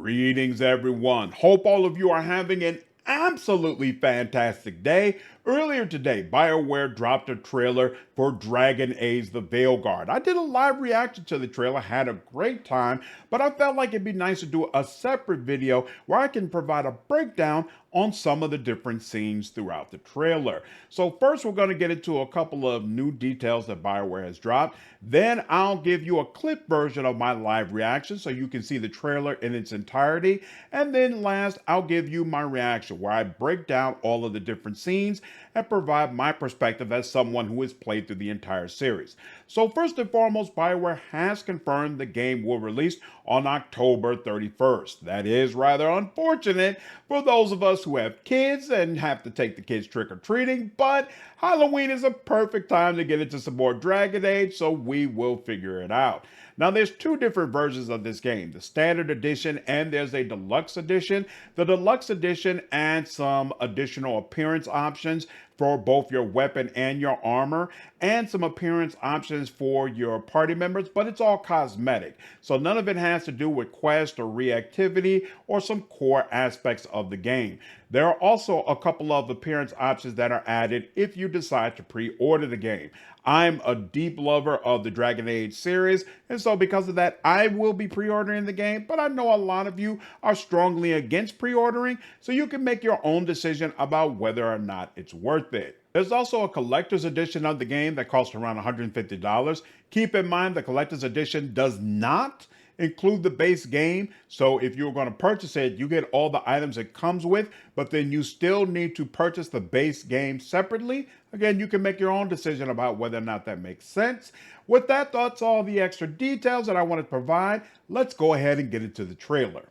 Greetings, everyone. Hope all of you are having an absolutely fantastic day. Earlier today, Bioware dropped a trailer for Dragon Age the Veilguard. I did a live reaction to the trailer, had a great time, but I felt like it'd be nice to do a separate video where I can provide a breakdown on some of the different scenes throughout the trailer. So first, we're going to get into a couple of new details that Bioware has dropped. Then I'll give you a clip version of my live reaction so you can see the trailer in its entirety. And then last, I'll give you my reaction where I break down all of the different scenes and provide my perspective as someone who has played through the entire series. So first and foremost, Bioware has confirmed the game will release on October 31st. That is rather unfortunate for those of us who have kids and have to take the kids trick-or-treating, but Halloween is a perfect time to get into some more Dragon Age, so we will figure it out. Now, there's two different versions of this game, the standard edition and there's a deluxe edition. The deluxe edition adds some additional appearance options for both your weapon and your armor, and some appearance options for your party members, but it's all cosmetic. So none of it has to do with quest or reactivity or some core aspects of the game. There are also a couple of appearance options that are added if you decide to pre-order the game. I'm a deep lover of the Dragon Age series, and so because of that, I will be pre-ordering the game, but I know a lot of you are strongly against pre-ordering, so you can make your own decision about whether or not it's worth it. There's also a collector's edition of the game that costs around $150. Keep in mind the collector's edition does not include the base game, so if you're going to purchase it, you get all the items it comes with, but then you still need to purchase the base game separately. Again, you can make your own decision about whether or not that makes sense. With that, that's all the extra details that I wanted to provide. Let's go ahead and get into the trailer.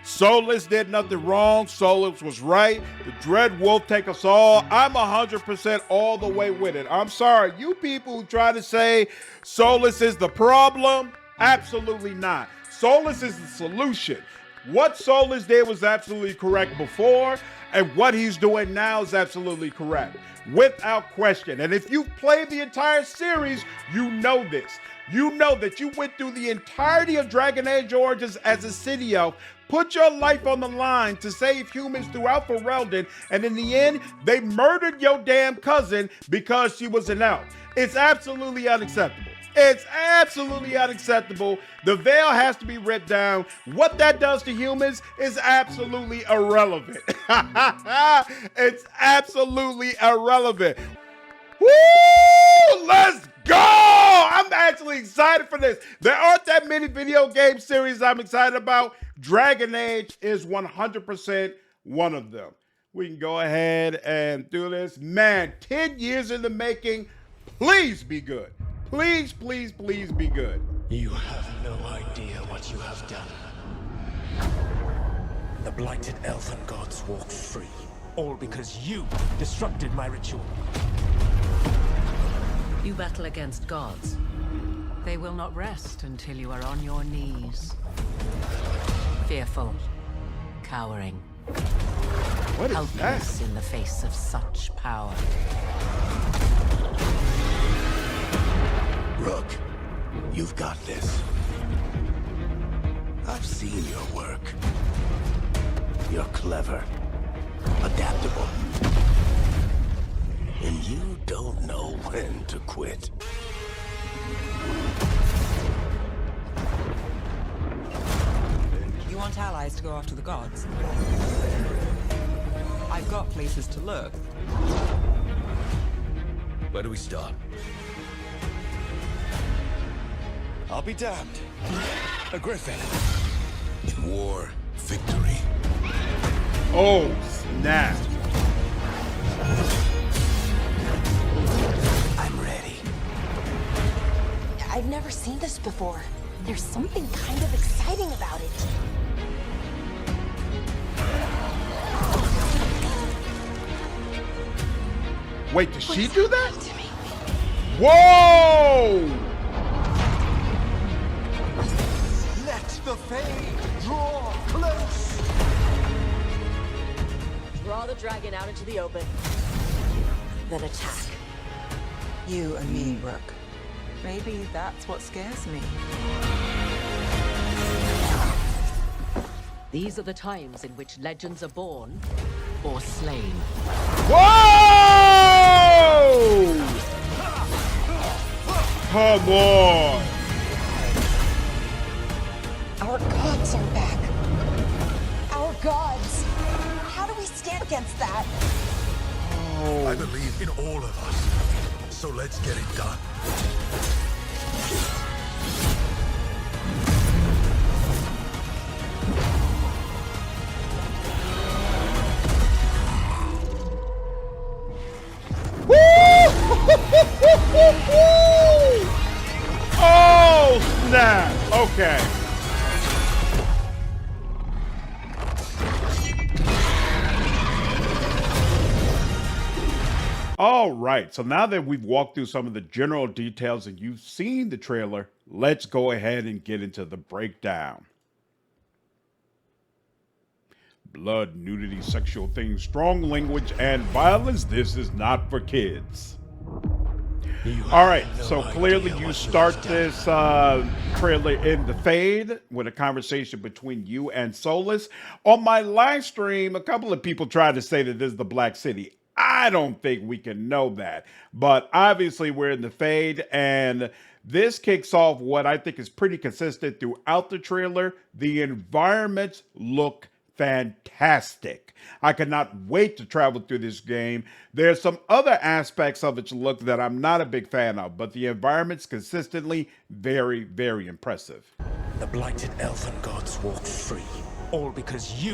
Solus did nothing wrong. Solus was right. The Dread Wolf take us all. I'm 100% all the way with it. I'm sorry, you people who try to say Solus is the problem, absolutely not. Solus is the solution. What Solus did was absolutely correct before, and what he's doing now is absolutely correct, without question. And if you've played the entire series, you know this. You know that you went through the entirety of Dragon Age Origins as a city elf, put your life on the line to save humans throughout Ferelden, and in the end, they murdered your damn cousin because she was an elf. It's absolutely unacceptable. It's absolutely unacceptable. The veil has to be ripped down. What that does to humans is absolutely irrelevant. It's absolutely irrelevant. Woo! Let's go! I'm actually excited for this. There aren't that many video game series I'm excited about. Dragon Age is 100% one of them. We can go ahead and do this. Man, 10 years in the making. Please be good. Please, please, please be good. You have no idea what you have done. The blighted elven gods walk free, all because you disrupted my ritual. You battle against gods. They will not rest until you are on your knees. Fearful, cowering, What is helpless that? in the face of such power. Rook, you've got this. I've seen your work. You're clever, adaptable, and you don't know when to quit. You want allies to go after the gods? I've got places to look. Where do we start? I'll be damned. A griffin. In war, victory. Oh, snap. I'm ready. I've never seen this before. There's something kind of exciting about it. Wait, did she do that? To me. Whoa! Let the Fade draw close. Draw the dragon out into the open. Then attack. You and me, Rook. Maybe that's what scares me. These are the times in which legends are born or slain. Whoa! Come on! Our gods are back. Our gods. How do we stand against that? I believe in all of us. So let's get it done. Oh, snap! Okay. All right, so now that we've walked through some of the general details and you've seen the trailer, let's go ahead and get into the breakdown. Blood, nudity, sexual things, strong language, and violence. This is not for kids. All right, so clearly you start this trailer in the Fade with a conversation between you and Solus. On my live stream, a couple of people tried to say that this is the Black City. I don't think we can know that, but obviously we're in the Fade, and this kicks off what I think is pretty consistent throughout the trailer. The environments look fantastic. I cannot wait to travel through this game. There's some other aspects of its look that I'm not a big fan of, but the environment's consistently very, very impressive. The blighted elven gods walk free, all because you...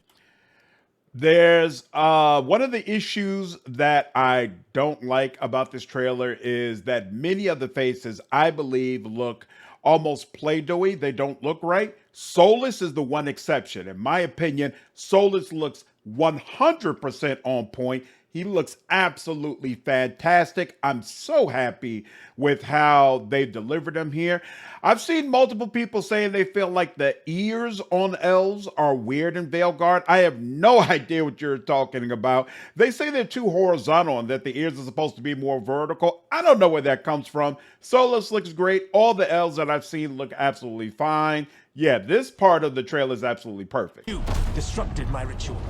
There's one of the issues that I don't like about this trailer is that many of the faces, I believe, look almost Play-Doh-y. They don't look right. Solus is the one exception. In my opinion, Solus looks 100% on point. He looks absolutely fantastic. I'm so happy with how they delivered him here. I've seen multiple people saying they feel like the ears on elves are weird in Veilguard. I have no idea what you're talking about. They say they're too horizontal and that the ears are supposed to be more vertical. I don't know where that comes from. Solus looks great. All the elves that I've seen look absolutely fine. Yeah, this part of the trailer is absolutely perfect. You disrupted my ritual.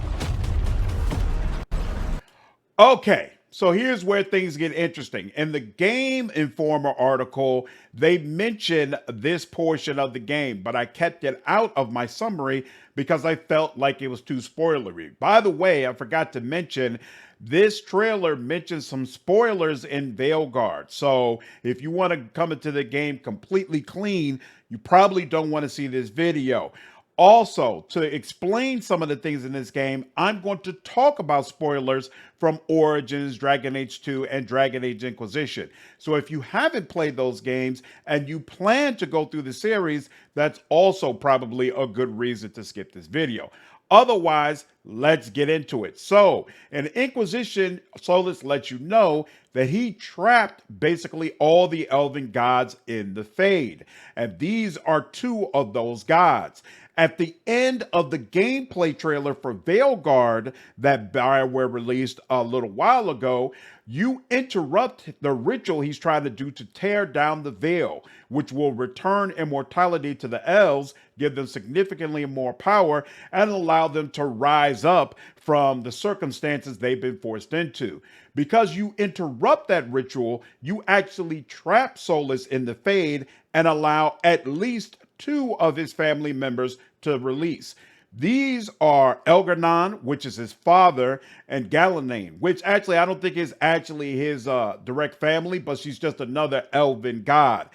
Okay, so here's where things get interesting. In the Game Informer article, they mention this portion of the game, but I kept it out of my summary because I felt like it was too spoilery. By the way, I forgot to mention, this trailer mentions some spoilers in Veilguard. So if you want to come into the game completely clean, you probably don't want to see this video. Also, to explain some of the things in this game, I'm going to talk about spoilers from Origins, Dragon Age 2, and Dragon Age Inquisition. So if you haven't played those games and you plan to go through the series, that's also probably a good reason to skip this video. Otherwise, let's get into it. So, in Inquisition, Solus lets you know that he trapped basically all the elven gods in the Fade. And these are two of those gods. At the end of the gameplay trailer for Veilguard that Bioware released a little while ago, you interrupt the ritual he's trying to do to tear down the veil, which will return immortality to the elves, give them significantly more power, and allow them to rise up from the circumstances they've been forced into. Because you interrupt that ritual, you actually trap Solus in the Fade and allow at least two of his family members to release. These are Elgar'nan, which is his father, and Galanane, which actually I don't think is actually his direct family, but she's just another elven god.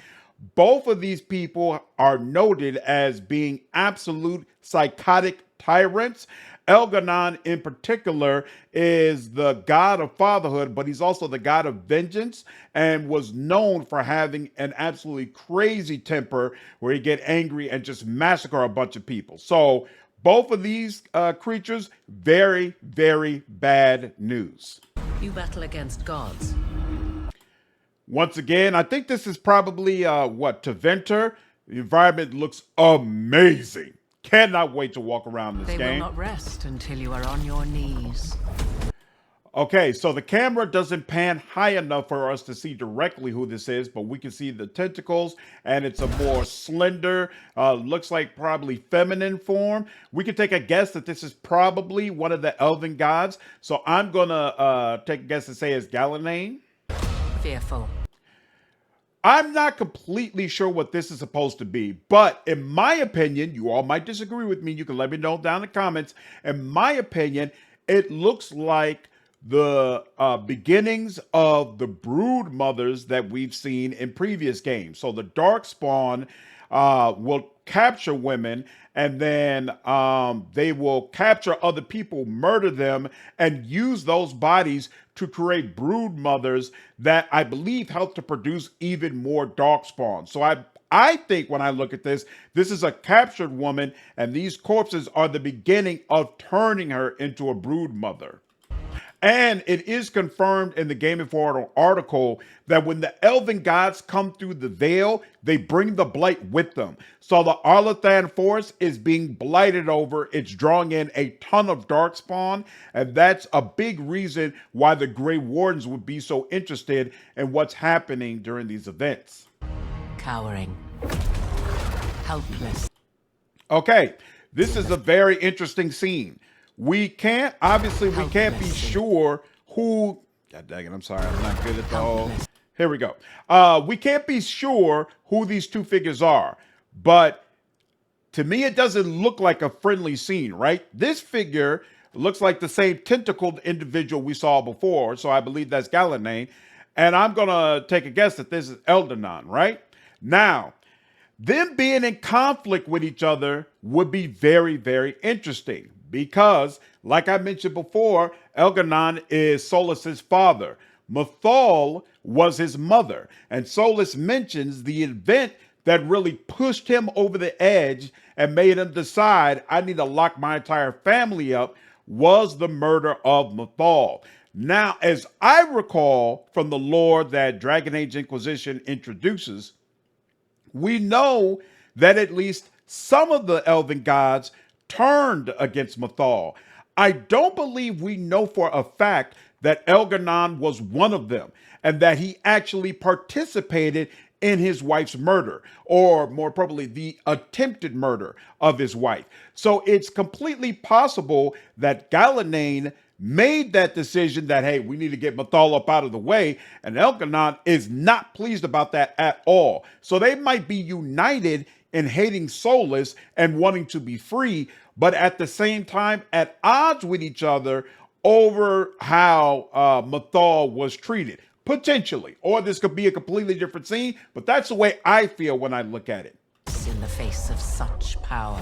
Both of these people are noted as being absolute psychotic tyrants. Elgar'nan in particular is the god of fatherhood, but he's also the god of vengeance and was known for having an absolutely crazy temper where he'd get angry and just massacre a bunch of people. So both of these creatures, very, very bad news. You battle against gods. Once again, I think this is probably, Teventer. The environment looks amazing. Cannot wait to walk around this game. They will not rest until you are on your knees. Okay, so the camera doesn't pan high enough for us to see directly who this is, but we can see the tentacles, and it's a more slender, looks like probably feminine form. We can take a guess that this is probably one of the elven gods. So I'm gonna take a guess and say it's Galanane. Fearful. I'm not completely sure what this is supposed to be, but in my opinion, you all might disagree with me. You can let me know down in the comments. In my opinion, it looks like the beginnings of the brood mothers that we've seen in previous games. So the Darkspawn will capture women, and then they will capture other people, murder them, and use those bodies to create brood mothers that I believe help to produce even more Darkspawn. So I think when I look at this, this is a captured woman, and these corpses are the beginning of turning her into a brood mother. And it is confirmed in the Game Informer article that when the elven gods come through the veil, they bring the blight with them. So the Arlathan forest is being blighted over. It's drawing in a ton of Darkspawn, and that's a big reason why the Grey Wardens would be so interested in what's happening during these events. Cowering. Helpless. Okay, this is a very interesting scene. We can't be sure who, God dang it, I'm sorry, I'm not good at the whole, here we go. We can't be sure who these two figures are, but to me, it doesn't look like a friendly scene, right? This figure looks like the same tentacled individual we saw before, so I believe that's Galanane, and I'm gonna take a guess that this is Eldanon, right? Now, them being in conflict with each other would be very, very interesting. Because, like I mentioned before, Elganon is Solus's father. Mathal was his mother. And Solus mentions the event that really pushed him over the edge and made him decide, I need to lock my entire family up, was the murder of Mathal. Now, as I recall from the lore that Dragon Age Inquisition introduces, we know that at least some of the elven gods turned against Mathal. I don't believe we know for a fact that Elganon was one of them and that he actually participated in his wife's murder, or more probably the attempted murder of his wife. So it's completely possible that Galanane made that decision that, hey, we need to get Mathal up out of the way, and Elganon is not pleased about that at all. So they might be united in hating Solus and wanting to be free, but at the same time at odds with each other over how Mathal was treated, potentially. Or this could be a completely different scene, but that's the way I feel when I look at it. In the face of such power.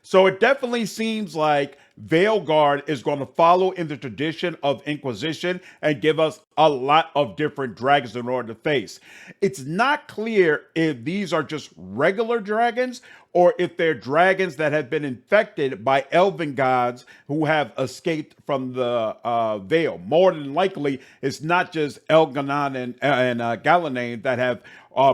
So it definitely seems like Veilguard is going to follow in the tradition of Inquisition and give us a lot of different dragons in order to face. It's not clear if these are just regular dragons or if they're dragons that have been infected by elven gods who have escaped from the veil. More than likely, it's not just Elganon and Galanane that have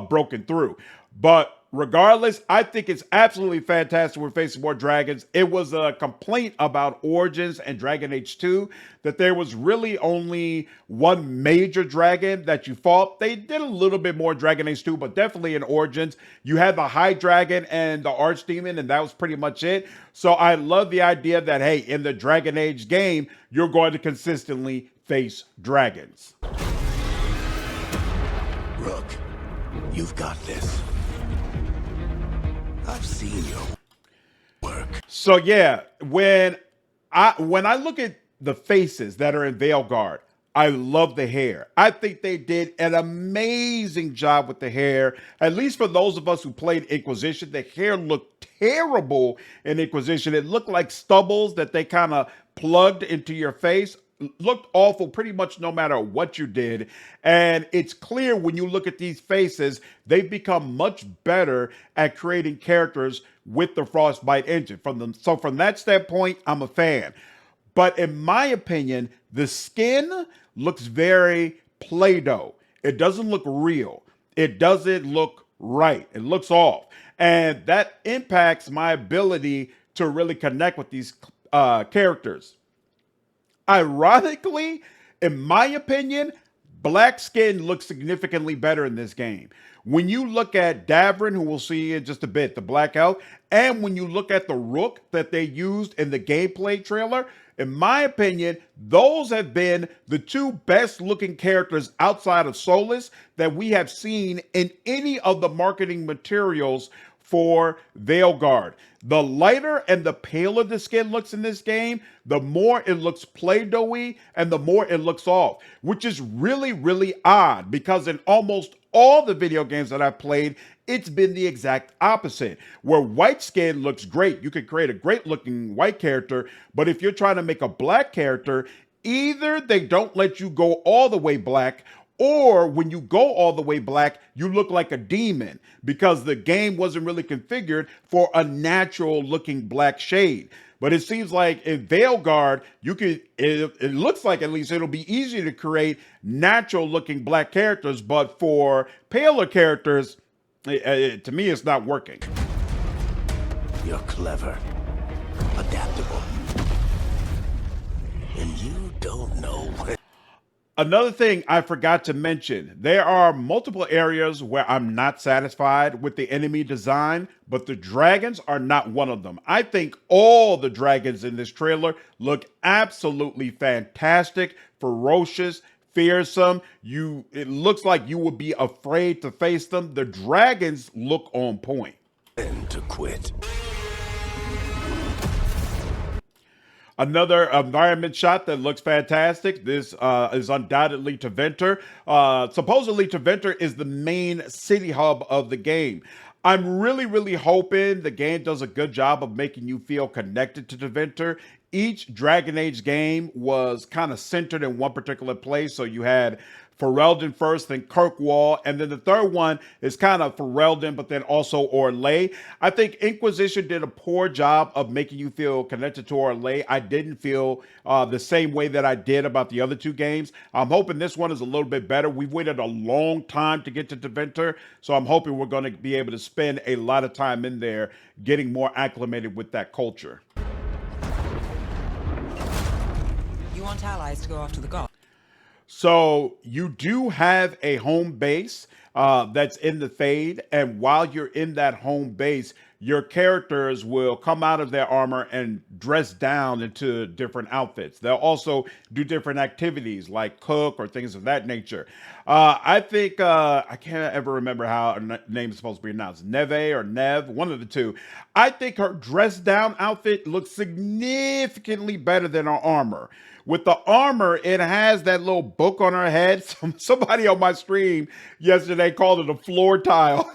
broken through. But regardless, I think it's absolutely fantastic we're facing more dragons. It was a complaint about Origins and Dragon Age 2 that there was really only one major dragon that you fought. They did a little bit more Dragon Age 2, but definitely in Origins, you had the High Dragon and the Archdemon, and that was pretty much it. So I love the idea that, hey, in the Dragon Age game, you're going to consistently face dragons. Rook, you've got this. I've seen your work. So yeah, when I look at the faces that are in Veilguard, I love the hair. I think they did an amazing job with the hair. At least for those of us who played Inquisition, the hair looked terrible in Inquisition. It looked like stubbles that they kind of plugged into your face. Looked awful pretty much no matter what you did. And it's clear when you look at these faces, they've become much better at creating characters with the Frostbite engine. So from that standpoint, I'm a fan. But in my opinion, the skin looks very Play-Doh. It doesn't look real. It doesn't look right. It looks off. And that impacts my ability to really connect with these characters. Ironically, in my opinion, black skin looks significantly better in this game. When you look at Davrin, who we'll see in just a bit, the Black Elf, and when you look at the Rook that they used in the gameplay trailer, in my opinion, those have been the two best looking characters outside of Solus that we have seen in any of the marketing materials for Veilguard. The lighter and the paler the skin looks in this game, the more it looks Play-Doh-y and the more it looks off, which is really, really odd because in almost all the video games that I've played, it's been the exact opposite, where white skin looks great. You can create a great looking white character, but if you're trying to make a black character, either they don't let you go all the way black, or when you go all the way black, you look like a demon because the game wasn't really configured for a natural looking black shade. But it seems like in Veilguard, it looks like at least it'll be easier to create natural looking black characters, but for paler characters, to me, it's not working. You're clever, adaptable, and you don't know when. Another thing I forgot to mention, there are multiple areas where I'm not satisfied with the enemy design, but the dragons are not one of them. I think all the dragons in this trailer look absolutely fantastic, ferocious, fearsome. It looks like you would be afraid to face them. The dragons look on point. When to quit. Another environment shot that looks fantastic. This is undoubtedly Taventer. Supposedly Taventer is the main city hub of the game. I'm really, really hoping the game does a good job of making you feel connected to Taventer. Each Dragon Age game was kind of centered in one particular place. So you had Ferelden first, then Kirkwall, and then the third one is kind of Ferelden, but then also Orlais. I think Inquisition did a poor job of making you feel connected to Orlais. I didn't feel the same way that I did about the other two games. I'm hoping this one is a little bit better. We've waited a long time to get to Taventer, so I'm hoping we're going to be able to spend a lot of time in there getting more acclimated with that culture. You want allies to go after the gods? So you do have a home base that's in the Fade, and while you're in that home base, your characters will come out of their armor and dress down into different outfits. They'll also do different activities like cook or things of that nature. I think, I can't ever remember how her name is supposed to be announced. Neve or Nev, one of the two. I think her dress down outfit looks significantly better than her armor. With the armor, it has that little book on her head. Somebody on my stream yesterday called it a floor tile.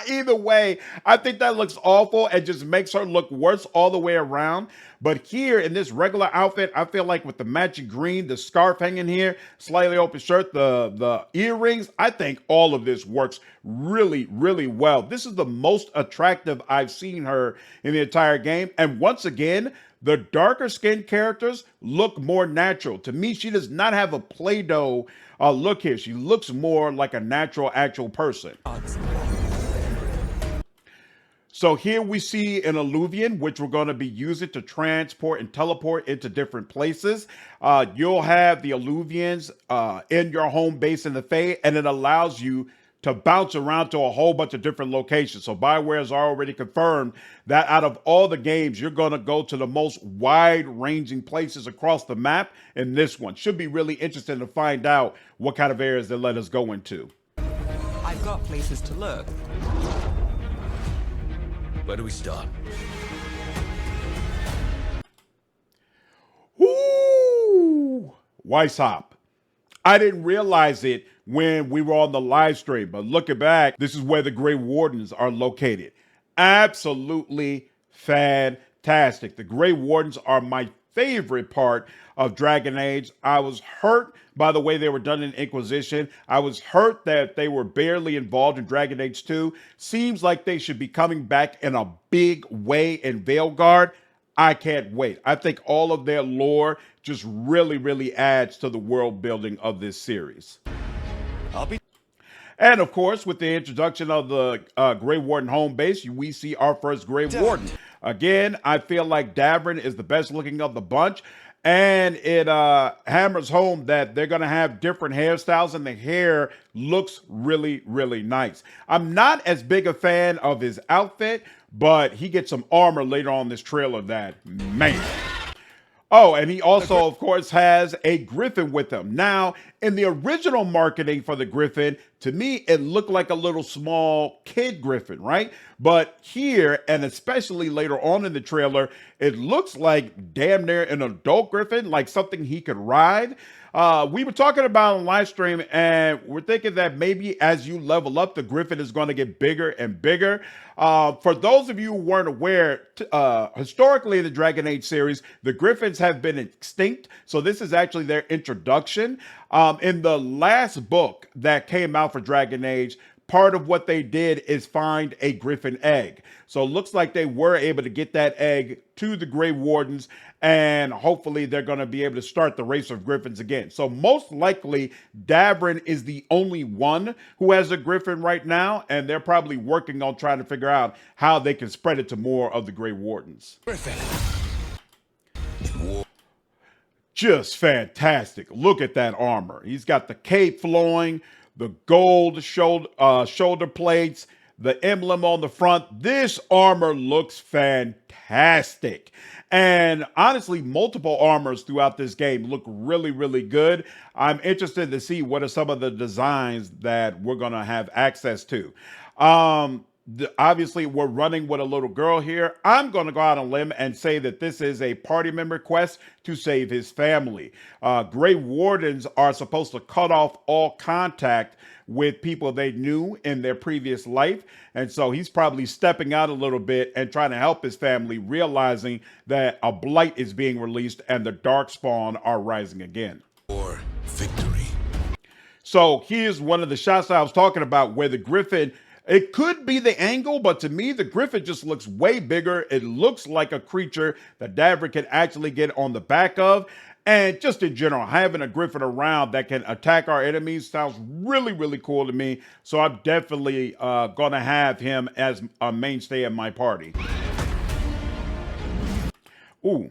Either way, I think that looks awful and just makes her look worse all the way around. But here in this regular outfit, I feel like with the matching green, the scarf hanging here, slightly open shirt, the earrings, I think all of this works really, really well. This is the most attractive I've seen her in the entire game. And once again, the darker skinned characters look more natural. To me, she does not have a Play-Doh look here. She looks more like a natural, actual person. So here we see an Illuvian, which we're going to be using to transport and teleport into different places. You'll have the Illuvians in your home base in the Fade, and it allows you to bounce around to a whole bunch of different locations. So Bioware has already confirmed that out of all the games, you're going to go to the most wide-ranging places across the map, and this one should be really interesting to find out what kind of areas they let us go into. I've got places to look. Where do we start? Ooh, Weishaupt. I didn't realize it when we were on the live stream, but looking back, this is where the Grey Wardens are located. Absolutely fantastic. The Grey Wardens are my favorite part of Dragon Age. I was hurt by the way they were done in Inquisition. I was hurt that they were barely involved in Dragon Age 2. Seems like they should be coming back in a big way in Veilguard. I can't wait. I think all of their lore just really, really adds to the world building of this series. And of course, with the introduction of the Grey Warden home base, we see our first Grey Warden. Again, I feel like Davrin is the best looking of the bunch. And it hammers home that they're going to have different hairstyles, and the hair looks really, really nice. I'm not as big a fan of his outfit, but he gets some armor later on in this trailer that, man. Oh, and he also, of course, has a griffin with him. Now, in the original marketing for the griffin, to me, it looked like a little small kid griffin, right? But here, and especially later on in the trailer, it looks like damn near an adult griffin, like something he could ride. We were talking about on live stream, and we're thinking that maybe as you level up, the griffin is going to get bigger and bigger. For those of you who weren't aware, historically in the Dragon Age series, the griffins have been extinct. So this is actually their introduction. In the last book that came out for Dragon Age, part of what they did is find a griffin egg. So it looks like they were able to get that egg to the Grey Wardens, and hopefully they're going to be able to start the race of griffins again. So most likely Davrin is the only one who has a griffin right now, and they're probably working on trying to figure out how they can spread it to more of the Grey Wardens. Just fantastic. Look at that armor. He's got the cape flowing, the gold shoulder plates, the emblem on the front. This armor looks fantastic. And honestly, multiple armors throughout this game look really, really good. I'm interested to see what are some of the designs that we're going to have access to. Obviously, we're running with a little girl here. I'm going to go out on a limb and say that this is a party member quest to save his family. Grey Wardens are supposed to cut off all contact with people they knew in their previous life. And so he's probably stepping out a little bit and trying to help his family, realizing that a blight is being released and the Darkspawn are rising again. For victory. So here's one of the shots that I was talking about where the griffin, it could be the angle, but to me, the griffin just looks way bigger. It looks like a creature that Davrin can actually get on the back of. And just in general, having a griffin around that can attack our enemies sounds really, really cool to me. So I'm definitely going to have him as a mainstay in my party. Ooh.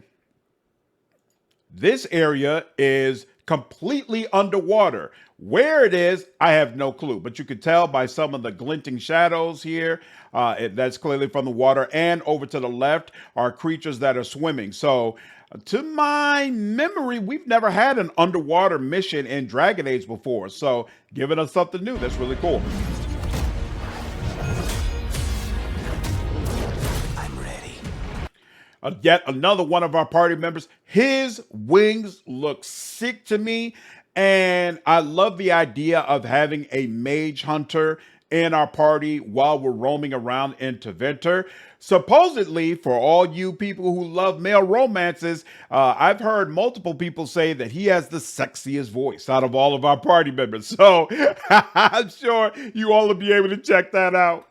This area is completely underwater. Where it is, I have no clue, but you can tell by some of the glinting shadows here. That's clearly from the water, and over to the left are creatures that are swimming. So to my memory, we've never had an underwater mission in Dragon Age before. So giving us something new, that's really cool. I'm ready. Yet another one of our party members. His wings look sick to me. And I love the idea of having a mage hunter in our party while we're roaming around in Tevinter. Supposedly, for all you people who love male romances, I've heard multiple people say that he has the sexiest voice out of all of our party members. So I'm sure you all will be able to check that out.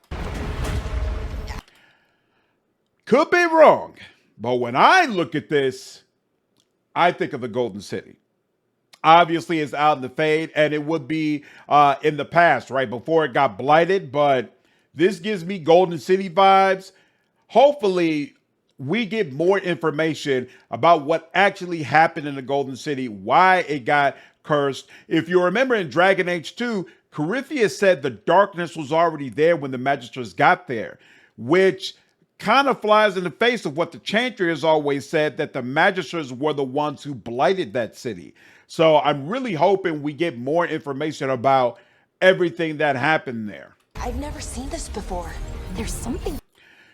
Could be wrong, but when I look at this, I think of the Golden City. Obviously, it's out in the Fade, and it would be in the past, right, before it got blighted. But this gives me Golden City vibes. Hopefully, we get more information about what actually happened in the Golden City, why it got cursed. If you remember in Dragon Age 2, Corypheus said the darkness was already there when the Magistrates got there, which kind of flies in the face of what the Chantry has always said, that the Magistrates were the ones who blighted that city. So I'm really hoping we get more information about everything that happened there. I've never seen this before. There's something.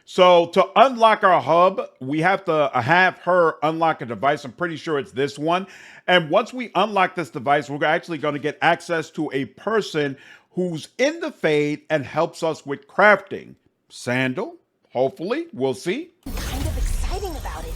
So to unlock our hub, we have to have her unlock a device. I'm pretty sure it's this one. And once we unlock this device, we're actually going to get access to a person who's in the Fade and helps us with crafting. Sandal, hopefully, we'll see. Kind of exciting about it.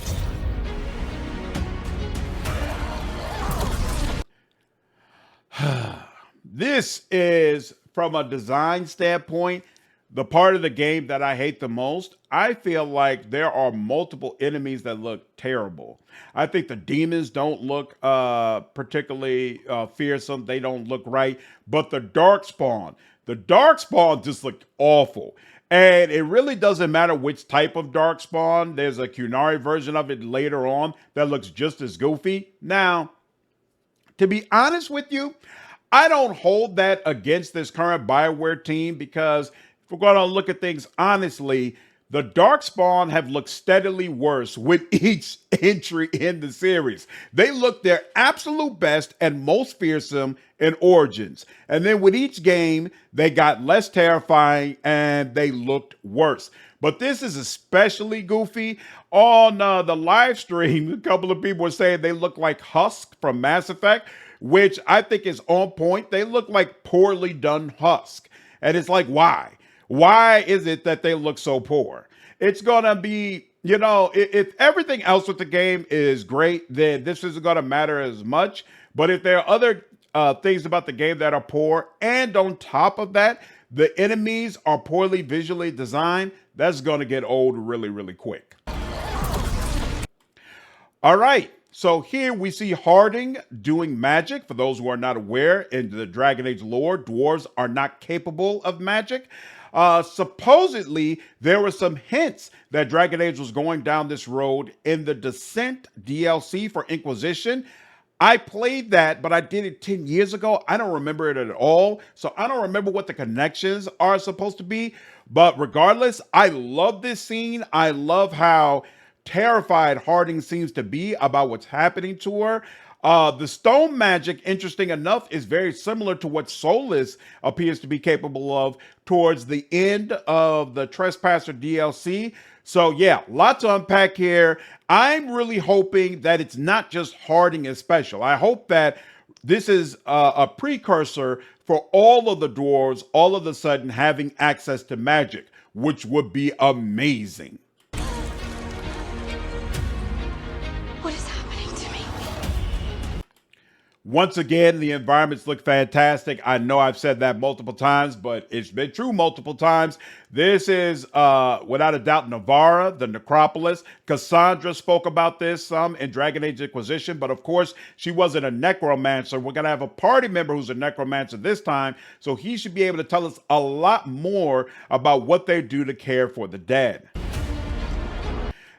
This is, from a design standpoint, the part of the game that I hate the most. I feel like there are multiple enemies that look terrible. I think the demons don't look particularly fearsome. They don't look right. But the Darkspawn, The Darkspawn just looked awful. And it really doesn't matter which type of Darkspawn. There's a Kunari version of it later on that looks just as goofy. Now, to be honest with you, I don't hold that against this current Bioware team because if we're going to look at things honestly, the Darkspawn have looked steadily worse with each entry in the series. They look their absolute best and most fearsome in Origins. And then with each game, they got less terrifying and they looked worse. But this is especially goofy. On the live stream, a couple of people were saying they look like Husk from Mass Effect, which I think is on point. They look like poorly done Husk. And it's like, why? Why is it that they look so poor? It's going to be, if everything else with the game is great, then this isn't going to matter as much. But if there are other things about the game that are poor, and on top of that, the enemies are poorly visually designed, that's going to get old really, really quick. All right. So here we see Harding doing magic. For those who are not aware, in the Dragon Age lore, dwarves are not capable of magic. Supposedly, there were some hints that Dragon Age was going down this road in the Descent DLC for Inquisition. I played that, but I did it 10 years ago. I don't remember it at all. So I don't remember what the connections are supposed to be. But regardless, I love this scene. I love how terrified Harding seems to be about what's happening to her. The stone magic, interesting enough, is very similar to what Solus appears to be capable of towards the end of the Trespasser DLC. So yeah, lots to unpack here. I'm really hoping that it's not just Harding is special. I hope that this is a precursor for all of the dwarves all of a sudden having access to magic, which would be amazing. What is happening to me? Once again, the environments look fantastic. I know I've said that multiple times, but it's been true multiple times. This is, without a doubt, Navarra, the necropolis. Cassandra spoke about this some in Dragon Age Inquisition, but of course, she wasn't a necromancer. We're going to have a party member who's a necromancer this time, so he should be able to tell us a lot more about what they do to care for the dead.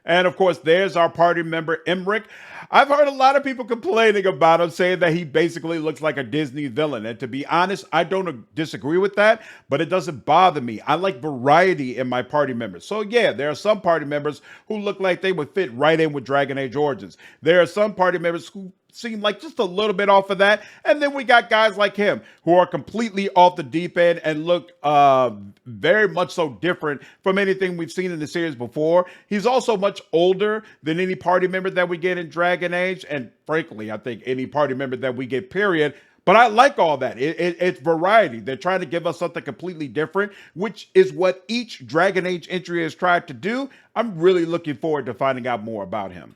And of course, there's our party member, Emmerich. I've heard a lot of people complaining about him, saying that he basically looks like a Disney villain. And to be honest, I don't disagree with that, but it doesn't bother me. I like variety in my party members. So yeah, there are some party members who look like they would fit right in with Dragon Age Origins. There are some party members who seem like just a little bit off of that. And then we got guys like him who are completely off the deep end and look very much so different from anything we've seen in the series before. He's also much older than any party member that we get in Dragon Age. And frankly, I think any party member that we get, period. But I like all that. It's variety. They're trying to give us something completely different, which is what each Dragon Age entry has tried to do. I'm really looking forward to finding out more about him.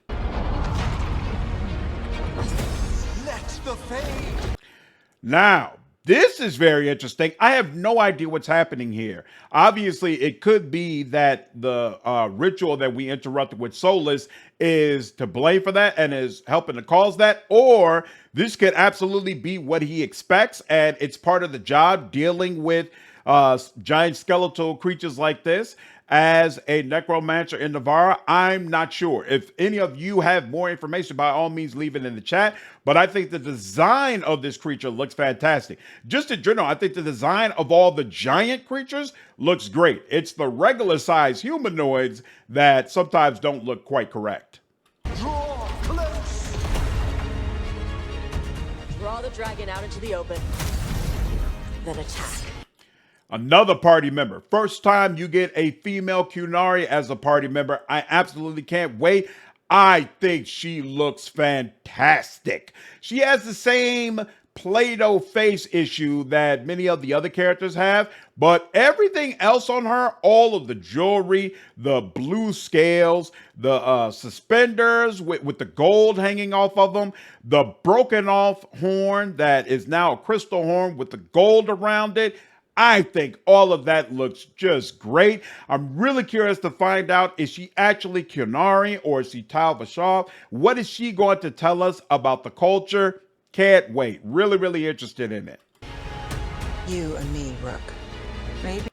Now, this is very interesting. I have no idea what's happening here. Obviously, it could be that the ritual that we interrupted with Solus is to blame for that and is helping to cause that, or this could absolutely be what he expects, and it's part of the job dealing with giant skeletal creatures like this. As a necromancer in Navarra, I'm not sure. If any of you have more information, by all means, leave it in the chat. But I think the design of this creature looks fantastic. Just in general, I think the design of all the giant creatures looks great. It's the regular size humanoids that sometimes don't look quite correct. Draw close. Draw the dragon out into the open. Then attack. Another party member. First time you get a female Kunari as a party member. I absolutely can't wait. I think she looks fantastic. She has the same Play-Doh face issue that many of the other characters have, but everything else on her, all of the jewelry, the blue scales, the suspenders with the gold hanging off of them, the broken off horn that is now a crystal horn with the gold around it. I think all of that looks just great. I'm really curious to find out, is she actually Kunari or is she Tal Vashaw? What is she going to tell us about the culture? Can't wait. Really, really interested in it. You and me, Rook. Maybe.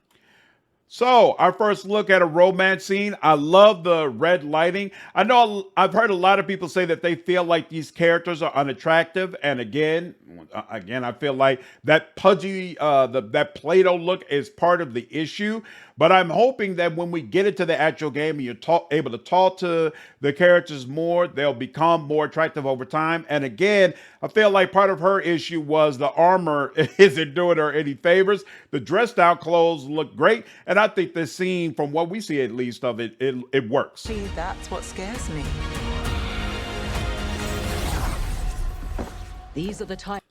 So, our first look at a romance scene. I love the red lighting. I know I've heard a lot of people say that they feel like these characters are unattractive, and again, I feel like that pudgy, that Play-Doh look is part of the issue. But I'm hoping that when we get into the actual game and you're able to talk to the characters more, they'll become more attractive over time. And again, I feel like part of her issue was the armor isn't doing her any favors. The dressed out clothes look great, and I think this scene, from what we see at least of it, it works. See, that's what scares me. These are the times.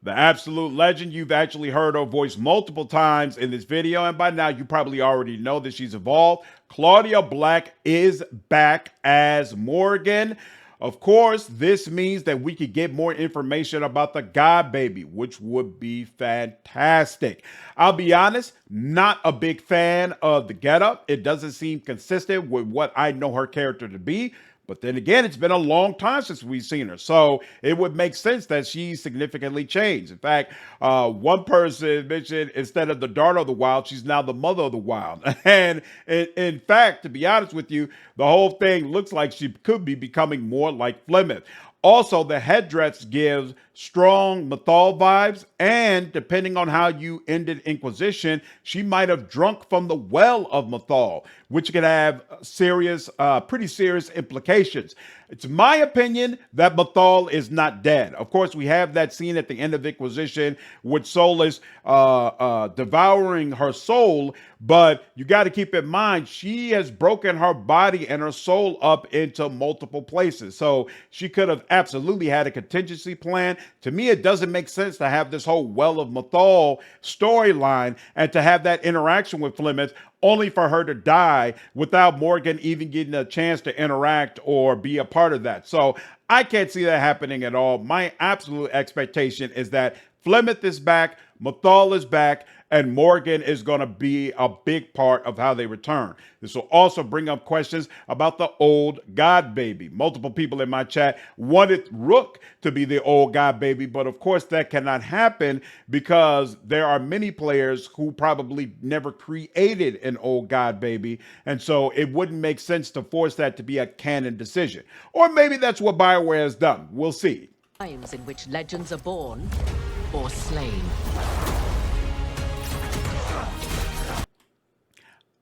The absolute legend. You've actually heard her voice multiple times in this video, and by now you probably already know that she's evolved. Claudia Black is back as Morgan. Of course, this means that we could get more information about the God Baby, which would be fantastic. I'll be honest, not a big fan of the getup. It doesn't seem consistent with what I know her character to be. But then again, it's been a long time since we've seen her. So it would make sense that she's significantly changed. In fact, one person mentioned instead of the daughter of the wild, she's now the mother of the wild. And in fact, to be honest with you, the whole thing looks like she could be becoming more like Flemeth. Also, the headdress gives strong Mythal vibes, and depending on how you ended Inquisition, she might have drunk from the well of Mythal, which could have pretty serious implications. It's my opinion that Mythal is not dead. Of course, we have that scene at the end of Inquisition with Solus devouring her soul, but you got to keep in mind, she has broken her body and her soul up into multiple places. So she could have absolutely had a contingency plan. To me, it doesn't make sense to have this whole Well of Mythal storyline and to have that interaction with Flemeth only for her to die without Morgan even getting a chance to interact or be a part of that. So I can't see that happening at all. My absolute expectation is that Flemeth is back, Mythal is back, and Morgan is going to be a big part of how they return. This will also bring up questions about the old God Baby. Multiple people in my chat wanted Rook to be the old God Baby, but of course that cannot happen because there are many players who probably never created an old God Baby, and so it wouldn't make sense to force that to be a canon decision. Or maybe that's what Bioware has done. We'll see. Times in which legends are born or slain.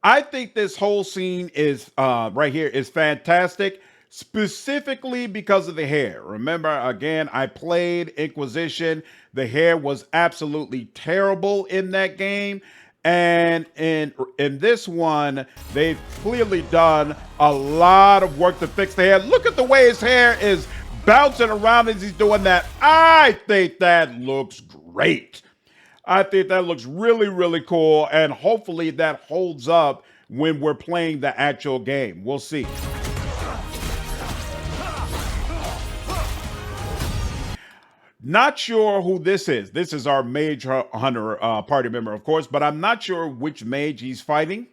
I think this whole scene is right here is fantastic, specifically because of the hair. Remember, again, I played Inquisition. The hair was absolutely terrible in that game. And in this one, they've clearly done a lot of work to fix the hair. Look at the way his hair is bouncing around as he's doing that. I think that looks great. I think that looks really, really cool, and hopefully that holds up when we're playing the actual game. We'll see. Not sure who this is. This is our Mage Hunter party member, of course, but I'm not sure which mage he's fighting.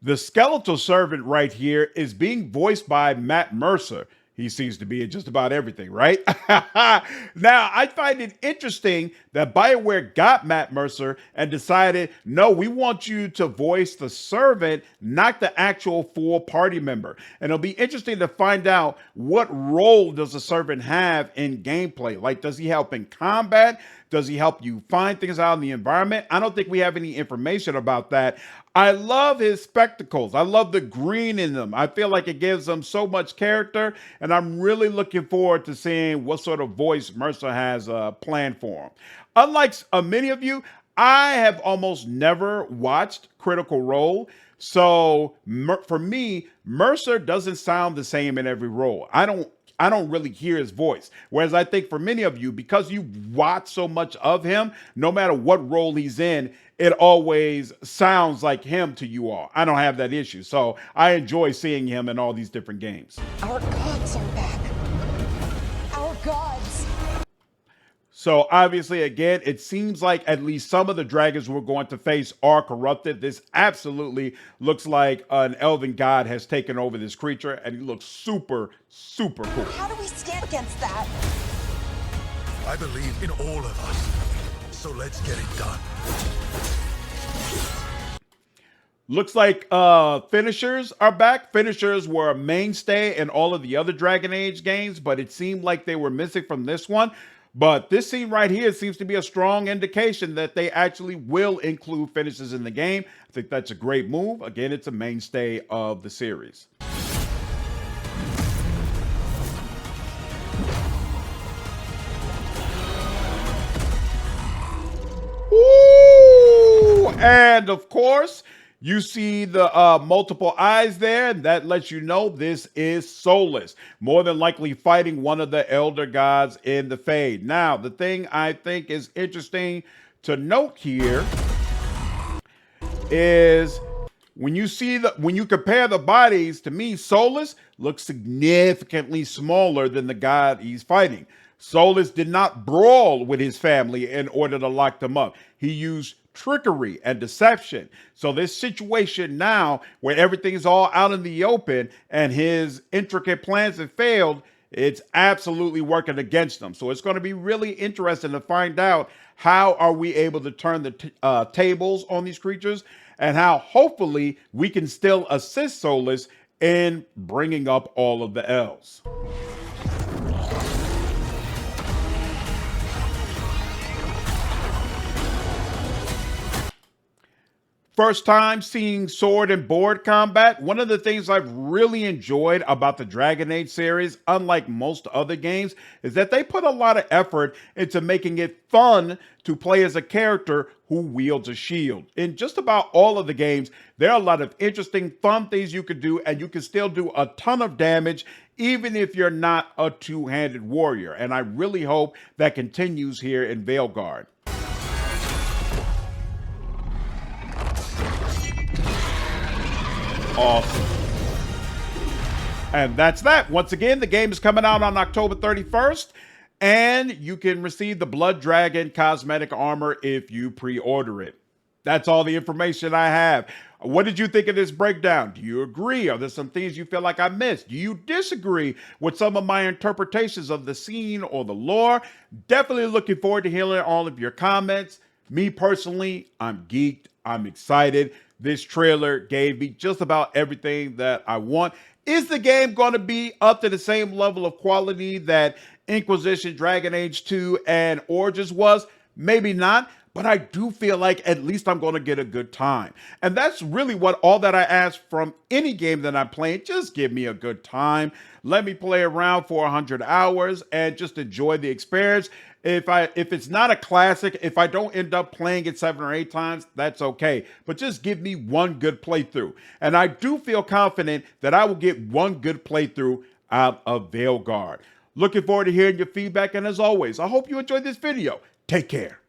The skeletal servant right here is being voiced by Matt Mercer. He seems to be in just about everything, right? Now, I find it interesting that Bioware got Matt Mercer and decided, no, we want you to voice the servant, not the actual full party member. And it'll be interesting to find out what role does the servant have in gameplay. Like, does he help in combat? Does he help you find things out in the environment? I don't think we have any information about that. I love his spectacles. I love the green in them. I feel like it gives them so much character, and I'm really looking forward to seeing what sort of voice Mercer has planned for him. Unlike many of you, I have almost never watched Critical Role. So for me, Mercer doesn't sound the same in every role. I don't really hear his voice. Whereas I think for many of you, because you watch so much of him, no matter what role he's in, it always sounds like him to you all. I don't have that issue. So I enjoy seeing him in all these different games. Our gods are back. Our gods. So obviously, again, it seems like at least some of the dragons we're going to face are corrupted. This absolutely looks like an elven god has taken over this creature, and he looks super, super cool. How do we stand against that? I believe in all of us. So let's get it done. Looks like finishers are back. Finishers were a mainstay in all of the other Dragon Age games, but it seemed like they were missing from this one. But this scene right here seems to be a strong indication that they actually will include finishes in the game. I think that's a great move. Again, it's a mainstay of the series. Woo! And of course, you see the multiple eyes there, and that lets you know this is Solus, more than likely fighting one of the elder gods in the Fade. Now, the thing I think is interesting to note here is when you compare the bodies, to me, Solus looks significantly smaller than the god he's fighting. Solus did not brawl with his family in order to lock them up. He used trickery and deception. So this situation now where everything is all out in the open and his intricate plans have failed, it's absolutely working against them. So it's going to be really interesting to find out how are we able to turn the tables on these creatures and how hopefully we can still assist Solus in bringing up all of the elves. First time seeing sword and board combat. One of the things I've really enjoyed about the Dragon Age series, unlike most other games, is that they put a lot of effort into making it fun to play as a character who wields a shield. In just about all of the games, there are a lot of interesting, fun things you could do, and you can still do a ton of damage even if you're not a two-handed warrior. And I really hope that continues here in Veilguard. Awesome. And that's that. Once again, the game is coming out on October 31st, and you can receive the Blood Dragon cosmetic armor if you pre-order it. That's all the information I have. What did you think of this breakdown? Do you agree? Are there some things you feel like I missed? Do you disagree with some of my interpretations of the scene or the lore? Definitely looking forward to hearing all of your comments. Me personally, I'm geeked. I'm excited. This trailer gave me just about everything that I want. Is the game going to be up to the same level of quality that Inquisition, Dragon Age 2, and Origins was? Maybe not, but I do feel like at least I'm going to get a good time. And that's really all that I ask from any game that I'm playing. Just give me a good time. Let me play around for 100 hours and just enjoy the experience. If it's not a classic, if I don't end up playing it 7 or 8 times, that's okay. But just give me one good playthrough. And I do feel confident that I will get one good playthrough out of Veilguard. Looking forward to hearing your feedback. And as always, I hope you enjoyed this video. Take care.